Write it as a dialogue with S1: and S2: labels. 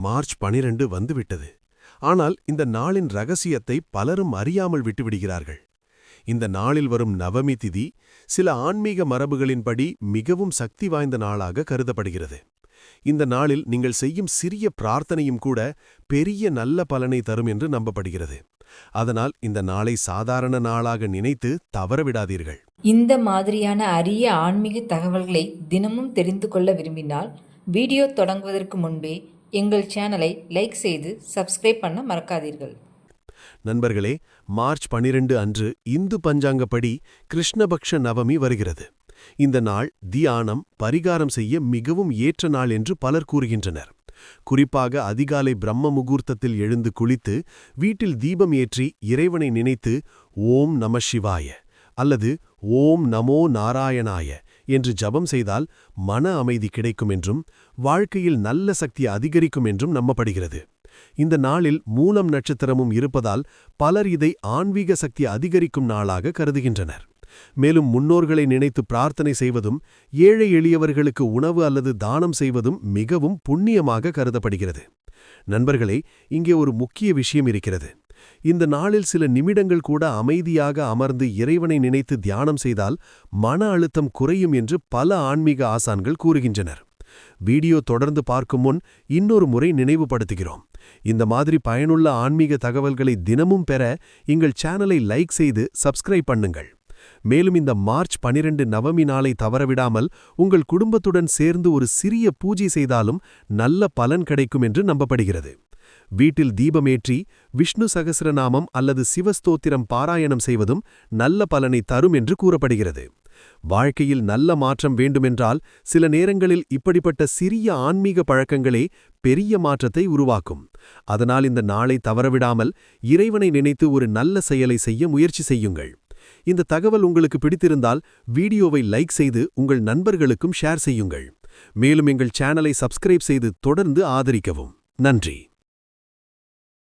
S1: March 12 வந்துவிட்டது. ஆனால் இந்த நாளின் ரகசியத்தை பலரும் அறியாமல் விட்டுவிடுகிறார்கள். இந்த நாளில் வரும் நவமி திதி சில ஆன்மீக மரபுகளின்படி மிகவும் சக்தி வாய்ந்த நாளாக கருதப்படுகிறது. இந்த நாளில் நீங்கள் செய்யும் சிறிய பிரார்த்தனையும் கூட பெரிய நல்ல பலனை தரும் என்று நம்பப்படுகிறது. அதனால் இந்த நாளை சாதாரண நாளாக நினைத்து தவறவிடாதீர்கள்.
S2: இந்த மாதிரியான அரிய ஆன்மீக தகவல்களை தினமும் தெரிந்து கொள்ள விரும்பினால் வீடியோ தொடங்குவதற்கு முன்பே எங்கள் சேனலை லைக் செய்து சப்ஸ்கிரைப் பண்ண மறக்காதீர்கள்.
S1: நண்பர்களே, மார்ச் 12 அன்று இந்து பஞ்சாங்கப்படி கிருஷ்ணபக்ஷ நவமி வருகிறது. இந்த நாள் தியானம், பரிகாரம் செய்ய மிகவும் ஏற்ற நாள் என்று பலர் கூறுகின்றனர். குறிப்பாக அதிகாலை பிரம்ம முகூர்த்தத்தில் எழுந்து குளித்து வீட்டில் தீபம் ஏற்றி இறைவனை நினைத்து ஓம் நம சிவாய அல்லது ஓம் நமோ நாராயணாய என்று ஜபம் செய்தால் மன அமைதி கிடைக்கும் என்றும் வாழ்க்கையில் நல்ல சக்தி அதிகரிக்கும் என்றும் நம்பப்படுகிறது. இந்த நாளில் மூலம் நட்சத்திரமும் இருப்பதால் பலர் இதை ஆன்மீக சக்தி அதிகரிக்கும் நாளாக கருதுகின்றனர். மேலும் முன்னோர்களை நினைத்து பிரார்த்தனை செய்வதும் ஏழை எளியவர்களுக்கு உணவு அல்லது தானம் செய்வதும் மிகவும் புண்ணியமாக கருதப்படுகிறது. நண்பர்களே, இங்கே ஒரு முக்கிய விஷயம் இருக்கிறது. இந்த நாளில் சில நிமிடங்கள் கூட அமைதியாக அமர்ந்து இறைவனை நினைத்து தியானம் செய்தால் மன அழுத்தம் குறையும் என்று பல ஆன்மீக ஆசான்கள் கூறுகின்றனர். வீடியோ தொடர்ந்து பார்க்கும் முன் இன்னொரு முறை நினைவுபடுத்துகிறோம். இந்த மாதிரி பயனுள்ள ஆன்மீக தகவல்களை தினமும் பெற எங்கள் சேனலை லைக் செய்து சப்ஸ்கிரைப் பண்ணுங்கள். மேலும் இந்த மார்ச் 12 நவமி நாளை தவறவிடாமல் உங்கள் குடும்பத்துடன் சேர்ந்து ஒரு சிறிய பூஜை செய்தாலும் நல்ல பலன் கிடைக்கும் என்று நம்பப்படுகிறது. வீட்டில் தீபமேற்றி விஷ்ணு சகஸ்ரநாமம் அல்லது சிவஸ்தோத்திரம் பாராயணம் செய்வதும் நல்ல பலனை தரும் என்று கூறப்படுகிறது. வாழ்க்கையில் நல்ல மாற்றம் வேண்டுமென்றால் சில நேரங்களில் இப்படிப்பட்ட சிறிய ஆன்மீக பழக்கங்களே பெரிய மாற்றத்தை உருவாக்கும். அதனால் இந்த நாளை தவறவிடாமல் இறைவனை நினைத்து ஒரு நல்ல செயலை செய்ய முயற்சி செய்யுங்கள். இந்த தகவல் உங்களுக்கு பிடித்திருந்தால் வீடியோவை லைக் செய்து உங்கள் நண்பர்களுக்கும் ஷேர் செய்யுங்கள். மேலும் எங்கள் சேனலை சப்ஸ்கிரைப் செய்து தொடர்ந்து ஆதரிக்கவும். நன்றி.